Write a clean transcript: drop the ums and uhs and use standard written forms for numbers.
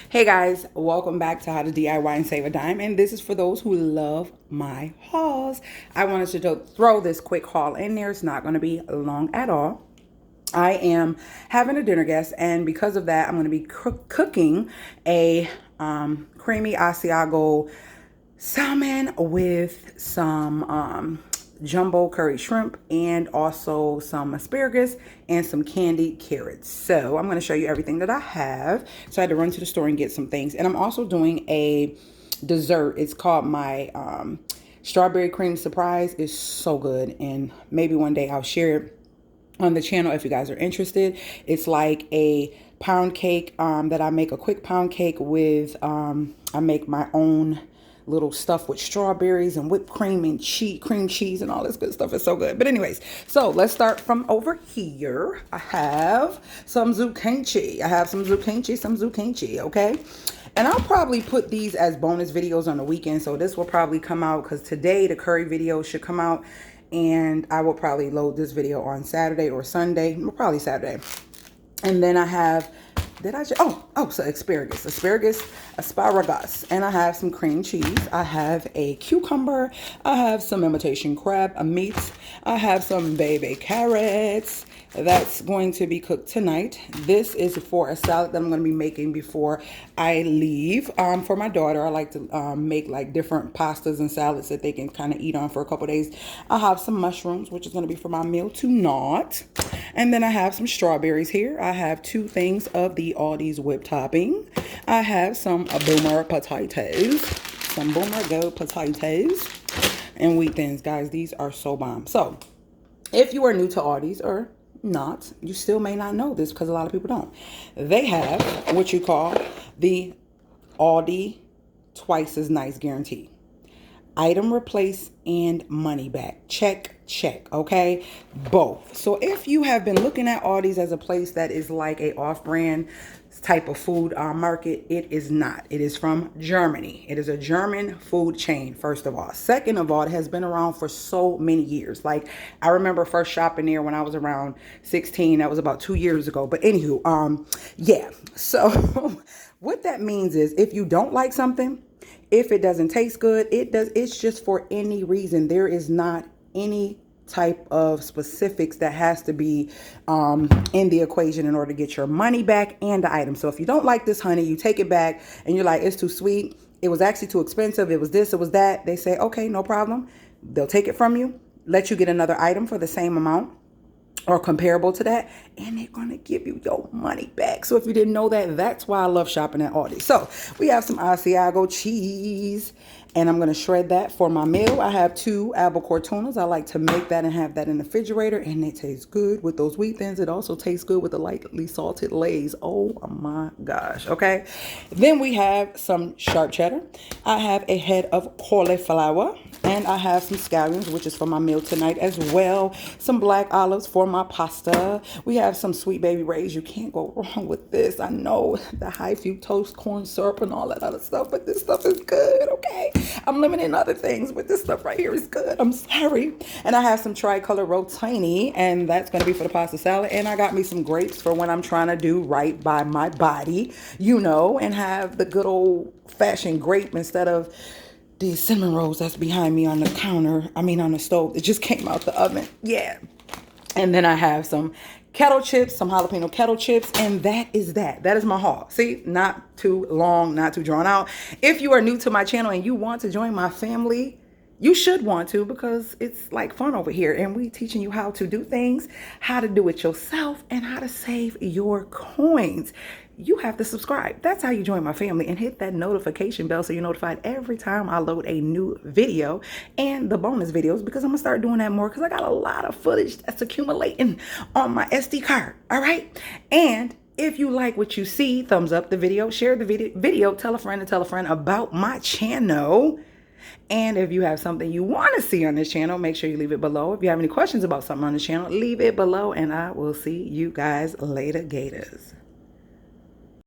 Hey guys, welcome back to How to DIY and Save a Dime, and this is for those who love my hauls. I wanted to throw this quick haul in there. It's not going to be long at all. I am having a dinner guest, and because of that, I'm going to be cooking a creamy Asiago salmon with some jumbo curry shrimp and also some asparagus and some candied carrots. So I'm going to show you everything that I have. So I had to run to the store and get some things. And I'm also doing a dessert. It's called my strawberry cream surprise. It's so good, and maybe one day I'll share it on the channel if you guys are interested. It's like a pound cake that I make, a quick pound cake with I make my own little stuff with strawberries and whipped cream and cream cheese and all this good stuff. Is so good. But anyways, so let's start from over here. I have some zucchini. Okay. And I'll probably put these as bonus videos on the weekend. So this will probably come out because today the curry video should come out. And I will probably load this video on Saturday or Sunday. Probably Saturday. And then I have, so asparagus. And I have some cream cheese. I have a cucumber. I have some imitation crab, a meat. I have some baby carrots. That's going to be cooked tonight. This is for a salad that I'm going to be making before I leave. For my daughter, I like to make like different pastas and salads that they can kind of eat on for a couple days. I have some mushrooms, which is going to be for my meal tonight. And then I have some strawberries here. I have 2 things of the Aldi's whipped topping. I have some boomer potatoes. And wheat thins, guys. These are so bomb. So if you are new to Aldi's or not, you still may not know this because a lot of people don't. They have what you call the Aldi twice as nice guarantee. Item replace and money back. Check. Okay, both. So if you have been looking at Aldi's as a place that is like a off-brand type of food market, it is not. It is from Germany. It is a German food chain, first of all. Second of all, it has been around for so many years. Like, I remember first shopping there when I was around 16. That was about 2 years ago. But anywho, yeah. So what that means is if you don't like something, if it doesn't taste good, it's just for any reason. There is not any type of specifics that has to be in the equation in order to get your money back and the item. So if you don't like this honey, you take it back and you're like, it's too sweet. It was actually too expensive. It was this, it was that. They say, okay, no problem. They'll take it from you, let you get another item for the same amount or comparable to that, and they're going to give you your money back. So if you didn't know that, that's why I love shopping at Aldi. So we have some Asiago cheese, and I'm going to shred that for my meal. I have 2 albacore tunas. I like to make that and have that in the refrigerator, and it tastes good with those wheat thins. It also tastes good with the lightly salted Lay's. Oh my gosh. Okay. Then we have some sharp cheddar. I have a head of cauliflower, and I have some scallions, which is for my meal tonight as well. Some black olives for my pasta. We have some sweet baby rays. You can't go wrong with this. I know the high fructose corn syrup and all that other stuff, but this stuff is good, okay? I'm limiting other things, but this stuff right here is good. I'm sorry. And I have some tricolor rotini, and that's going to be for the pasta salad. And I got me some grapes for when I'm trying to do right by my body, you know, and have the good old fashioned grape instead of these cinnamon rolls that's behind me on the counter. On the stove. It just came out the oven. Yeah. And then I have some kettle chips, some jalapeno kettle chips, and that is that. That is my haul. See, not too long, not too drawn out. If you are new to my channel and you want to join my family, you should want to, because it's like fun over here, and we teaching you how to do things, how to do it yourself, and how to save your coins. You have to subscribe. That's how you join my family, and hit that notification bell so you're notified every time I load a new video and the bonus videos, because I'm gonna start doing that more because I got a lot of footage that's accumulating on my SD card. All right. And if you like what you see, thumbs up the video, share the video, tell a friend about my channel. And if you have something you want to see on this channel, make sure you leave it below. If you have any questions about something on this channel, leave it below, and I will see you guys later, gators.